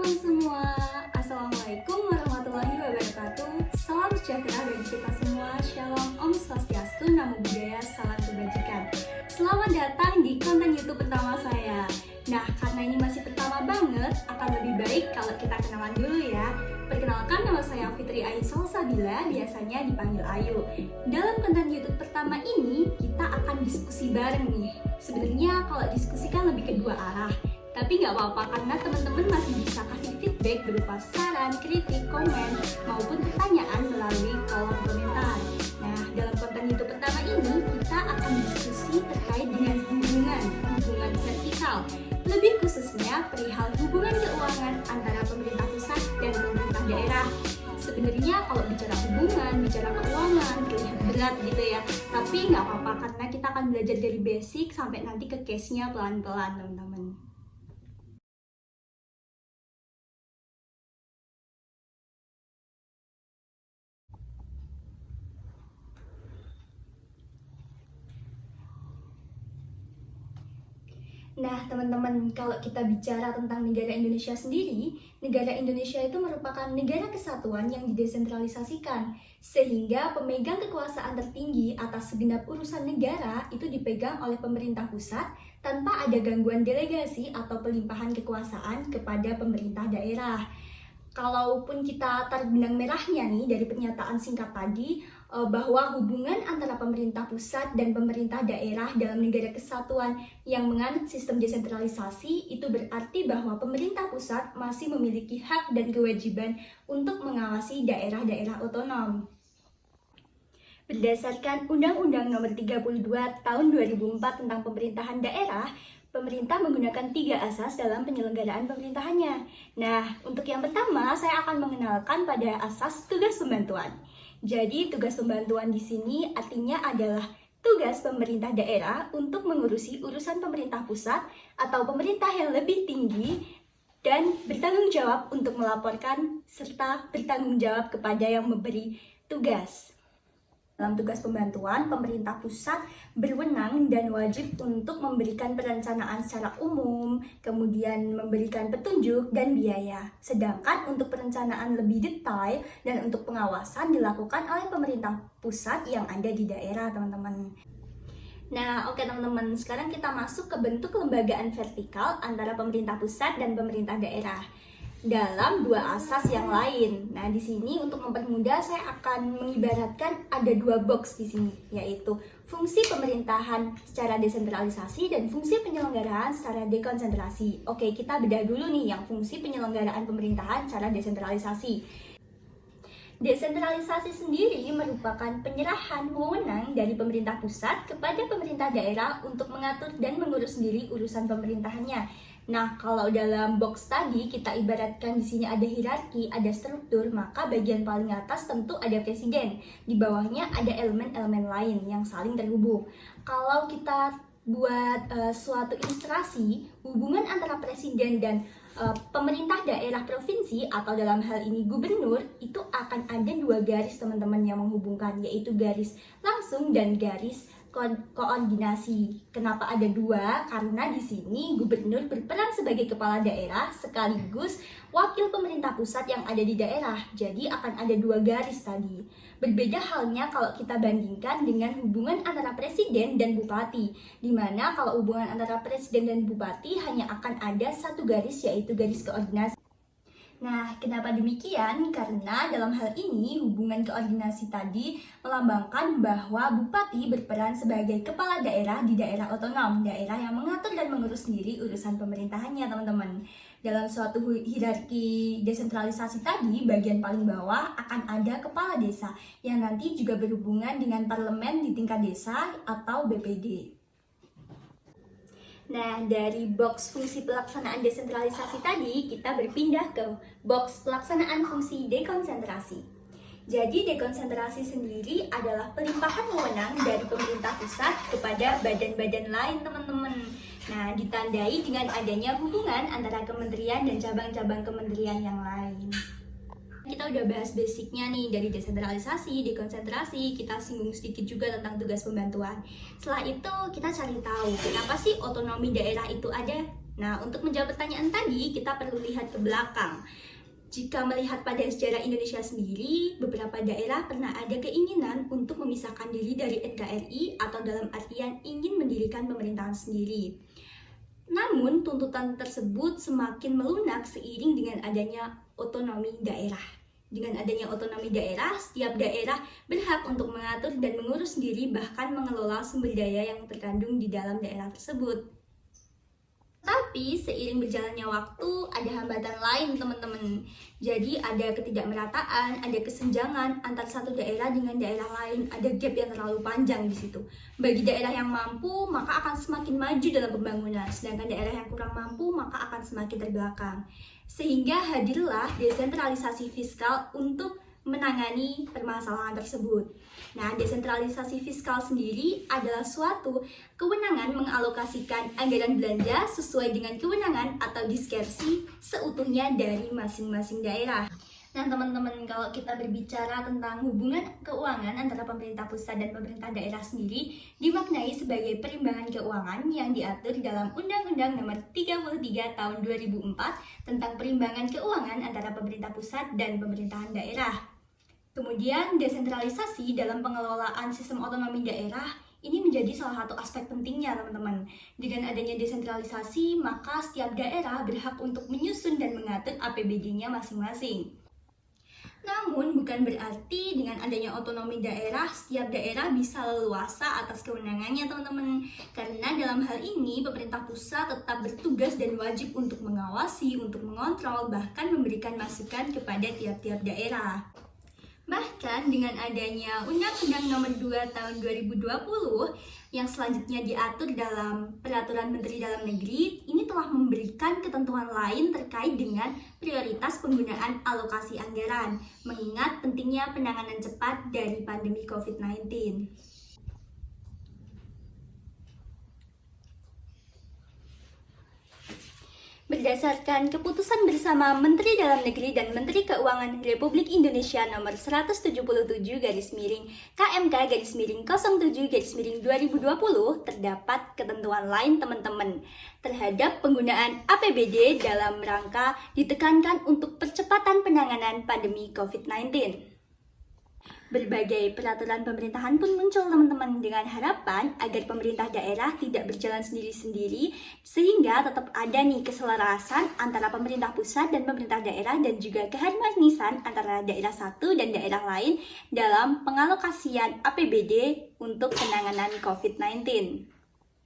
teman-teman semua, Assalamualaikum warahmatullahi wabarakatuh. Salam sejahtera bagi kita semua. Shalom, Om Swastiastu, Namo Buddhaya, salam kebajikan. Selamat datang di konten YouTube pertama saya. Nah, karena ini masih pertama banget, akan lebih baik kalau kita kenalan dulu ya. Perkenalkan, nama saya Fitri Ayu Salsabila, biasanya dipanggil Ayu. Dalam konten YouTube pertama ini, kita akan diskusi bareng nih. Sebenarnya kalau diskusi kan lebih ke dua arah. Tapi nggak apa-apa karena teman-teman masih bisa kasih feedback berupa saran, kritik, komen, maupun pertanyaan melalui kolom komentar. Nah, dalam konten YouTube pertama ini, kita akan diskusi terkait dengan hubungan vertikal. Lebih khususnya perihal hubungan keuangan antara pemerintah pusat dan pemerintah daerah. Sebenarnya kalau bicara hubungan, bicara keuangan, terlihat berat gitu ya. Tapi nggak apa-apa karena kita akan belajar dari basic sampai nanti ke case-nya pelan-pelan teman-teman. Nah, teman-teman, kalau kita bicara tentang negara Indonesia sendiri, negara Indonesia itu merupakan negara kesatuan yang didesentralisasikan, sehingga pemegang kekuasaan tertinggi atas segenap urusan negara itu dipegang oleh pemerintah pusat tanpa ada gangguan delegasi atau pelimpahan kekuasaan kepada pemerintah daerah. Kalaupun kita tarik benang merahnya nih dari pernyataan singkat tadi, bahwa hubungan antara pemerintah pusat dan pemerintah daerah dalam negara kesatuan yang menganut sistem desentralisasi itu berarti bahwa pemerintah pusat masih memiliki hak dan kewajiban untuk mengawasi daerah-daerah otonom. Berdasarkan Undang-Undang Nomor 32 Tahun 2004 tentang Pemerintahan Daerah, pemerintah menggunakan 3 asas dalam penyelenggaraan pemerintahannya. Nah, untuk yang pertama, saya akan mengenalkan pada asas tugas pembantuan. Jadi, tugas pembantuan di sini artinya adalah tugas pemerintah daerah untuk mengurusi urusan pemerintah pusat atau pemerintah yang lebih tinggi dan bertanggung jawab untuk melaporkan serta bertanggung jawab kepada yang memberi tugas. Dalam tugas pembantuan, pemerintah pusat berwenang dan wajib untuk memberikan perencanaan secara umum, kemudian memberikan petunjuk dan biaya. Sedangkan untuk perencanaan lebih detail dan untuk pengawasan dilakukan oleh pemerintah pusat yang ada di daerah, teman-teman. Nah, oke teman-teman, sekarang kita masuk ke bentuk kelembagaan vertikal antara pemerintah pusat dan pemerintah daerah dalam 2 asas yang lain. Nah, di sini untuk mempermudah saya akan mengibaratkan ada 2 box di sini, yaitu fungsi pemerintahan secara desentralisasi dan fungsi penyelenggaraan secara dekonsentrasi. Oke, kita bedah dulu nih yang fungsi penyelenggaraan pemerintahan secara desentralisasi. Desentralisasi sendiri merupakan penyerahan wewenang dari pemerintah pusat kepada pemerintah daerah untuk mengatur dan mengurus sendiri urusan pemerintahannya. Nah, kalau dalam box tadi kita ibaratkan di sini ada hierarki, ada struktur, maka bagian paling atas tentu ada presiden. Di bawahnya ada elemen-elemen lain yang saling terhubung. Kalau kita buat suatu ilustrasi, hubungan antara presiden dan pemerintah daerah provinsi atau dalam hal ini gubernur itu akan ada 2 garis teman-teman yang menghubungkan, yaitu garis langsung dan garis koordinasi. Kenapa ada 2? Karena di sini gubernur berperan sebagai kepala daerah sekaligus wakil pemerintah pusat yang ada di daerah. Jadi akan ada 2 garis tadi. Berbeda halnya kalau kita bandingkan dengan hubungan antara presiden dan bupati, di mana kalau hubungan antara presiden dan bupati hanya akan ada 1 garis, yaitu garis koordinasi. Nah, kenapa demikian? Karena dalam hal ini hubungan koordinasi tadi melambangkan bahwa bupati berperan sebagai kepala daerah di daerah otonom, daerah yang mengatur dan mengurus sendiri urusan pemerintahannya, teman-teman. Dalam suatu hierarki desentralisasi tadi, bagian paling bawah akan ada kepala desa yang nanti juga berhubungan dengan parlemen di tingkat desa atau BPD. Nah, dari box fungsi pelaksanaan desentralisasi tadi, kita berpindah ke box pelaksanaan fungsi dekonsentrasi. Jadi, dekonsentrasi sendiri adalah pelimpahan wewenang dari pemerintah pusat kepada badan-badan lain, teman-teman. Nah, ditandai dengan adanya hubungan antara kementerian dan cabang-cabang kementerian yang lain. Kita udah bahas basicnya nih dari desentralisasi, dekonsentrasi, kita singgung sedikit juga tentang tugas pembantuan. Setelah itu kita cari tahu kenapa sih otonomi daerah itu ada. Nah, untuk menjawab pertanyaan tadi, kita perlu lihat ke belakang. Jika melihat pada sejarah Indonesia sendiri, beberapa daerah pernah ada keinginan untuk memisahkan diri dari NKRI atau dalam artian ingin mendirikan pemerintahan sendiri. Namun, tuntutan tersebut semakin melunak seiring dengan adanya otonomi daerah. Dengan adanya otonomi daerah, setiap daerah berhak untuk mengatur dan mengurus sendiri, bahkan mengelola sumber daya yang terkandung di dalam daerah tersebut. Tapi seiring berjalannya waktu, ada hambatan lain teman-teman. Jadi ada ketidakmerataan, ada kesenjangan antar satu daerah dengan daerah lain, ada gap yang terlalu panjang di situ. Bagi daerah yang mampu, maka akan semakin maju dalam pembangunan, sedangkan daerah yang kurang mampu, maka akan semakin terbelakang. Sehingga hadirlah desentralisasi fiskal untuk menangani permasalahan tersebut. Nah, desentralisasi fiskal sendiri adalah suatu kewenangan mengalokasikan anggaran belanja sesuai dengan kewenangan atau diskresi seutuhnya dari masing-masing daerah. Nah, teman-teman, kalau kita berbicara tentang hubungan keuangan antara pemerintah pusat dan pemerintah daerah sendiri, dimaknai sebagai perimbangan keuangan yang diatur dalam Undang-Undang Nomor 33 Tahun 2004 tentang perimbangan keuangan antara pemerintah pusat dan pemerintahan daerah. Kemudian, desentralisasi dalam pengelolaan sistem otonomi daerah ini menjadi salah satu aspek pentingnya, teman-teman. Dengan adanya desentralisasi, maka setiap daerah berhak untuk menyusun dan mengatur APBD-nya masing-masing. Namun, bukan berarti dengan adanya otonomi daerah, setiap daerah bisa leluasa atas kewenangannya, teman-teman. Karena dalam hal ini, pemerintah pusat tetap bertugas dan wajib untuk mengawasi, untuk mengontrol, bahkan memberikan masukan kepada tiap-tiap daerah. Bahkan dengan adanya Undang-Undang Nomor 2 Tahun 2020 yang selanjutnya diatur dalam Peraturan Menteri Dalam Negeri, ini telah memberikan ketentuan lain terkait dengan prioritas penggunaan alokasi anggaran, mengingat pentingnya penanganan cepat dari pandemi COVID-19. Berdasarkan keputusan bersama Menteri Dalam Negeri dan Menteri Keuangan Republik Indonesia nomor 177 garis miring KMK garis miring 07 garis miring 2020, terdapat ketentuan lain, teman-teman, terhadap penggunaan APBD dalam rangka ditekankan untuk percepatan penanganan pandemi COVID-19. Berbagai peraturan pemerintahan pun muncul, teman-teman, dengan harapan agar pemerintah daerah tidak berjalan sendiri-sendiri, sehingga tetap ada nih keselarasan antara pemerintah pusat dan pemerintah daerah, dan juga keharmonisan antara daerah satu dan daerah lain dalam pengalokasian APBD untuk penanganan COVID-19.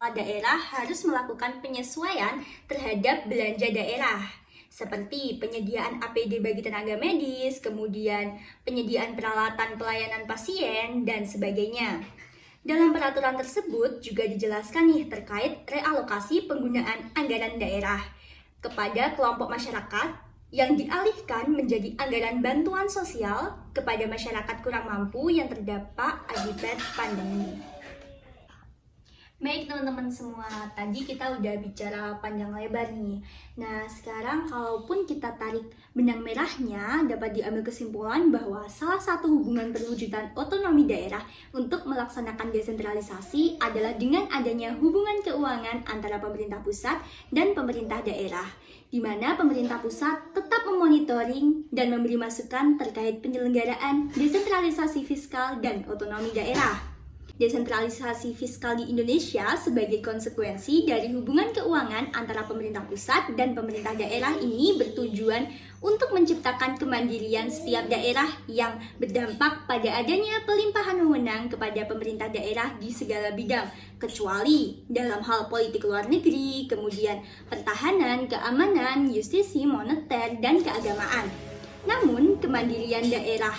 Daerah harus melakukan penyesuaian terhadap belanja daerah, seperti penyediaan APD bagi tenaga medis, kemudian penyediaan peralatan pelayanan pasien, dan sebagainya. Dalam peraturan tersebut juga dijelaskan nih terkait realokasi penggunaan anggaran daerah kepada kelompok masyarakat yang dialihkan menjadi anggaran bantuan sosial kepada masyarakat kurang mampu yang terdampak akibat pandemi. Baik teman-teman semua, tadi kita udah bicara panjang lebar nih. Nah, sekarang kalaupun kita tarik benang merahnya, dapat diambil kesimpulan bahwa salah satu hubungan perwujudan otonomi daerah untuk melaksanakan desentralisasi adalah dengan adanya hubungan keuangan antara pemerintah pusat dan pemerintah daerah, di mana pemerintah pusat tetap memonitoring dan memberi masukan terkait penyelenggaraan desentralisasi fiskal dan otonomi daerah. Desentralisasi fiskal di Indonesia sebagai konsekuensi dari hubungan keuangan antara pemerintah pusat dan pemerintah daerah ini bertujuan untuk menciptakan kemandirian setiap daerah yang berdampak pada adanya pelimpahan wewenang kepada pemerintah daerah di segala bidang, kecuali dalam hal politik luar negeri, kemudian pertahanan, keamanan, justisi, moneter, dan keagamaan. Namun, kemandirian daerah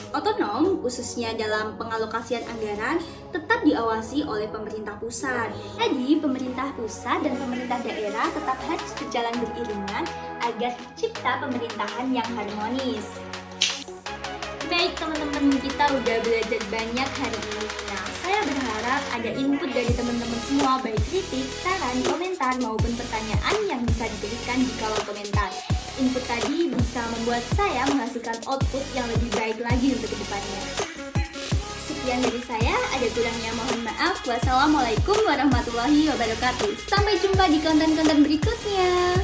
otonom, khususnya dalam pengalokasian anggaran, tetap diawasi oleh pemerintah pusat. Jadi, pemerintah pusat dan pemerintah daerah tetap harus berjalan beriringan agar tercipta pemerintahan yang harmonis. Baik teman-teman, kita udah belajar banyak hari ini. Nah, saya berharap ada input dari teman-teman semua, baik kritik, saran, komentar, maupun pertanyaan yang bisa dituliskan di kolom komentar. Input tadi bisa membuat saya menghasilkan output yang lebih baik lagi untuk kedepannya. Sekian dari saya, ada kurangnya mohon maaf. Wassalamualaikum warahmatullahi wabarakatuh. Sampai jumpa di konten-konten berikutnya.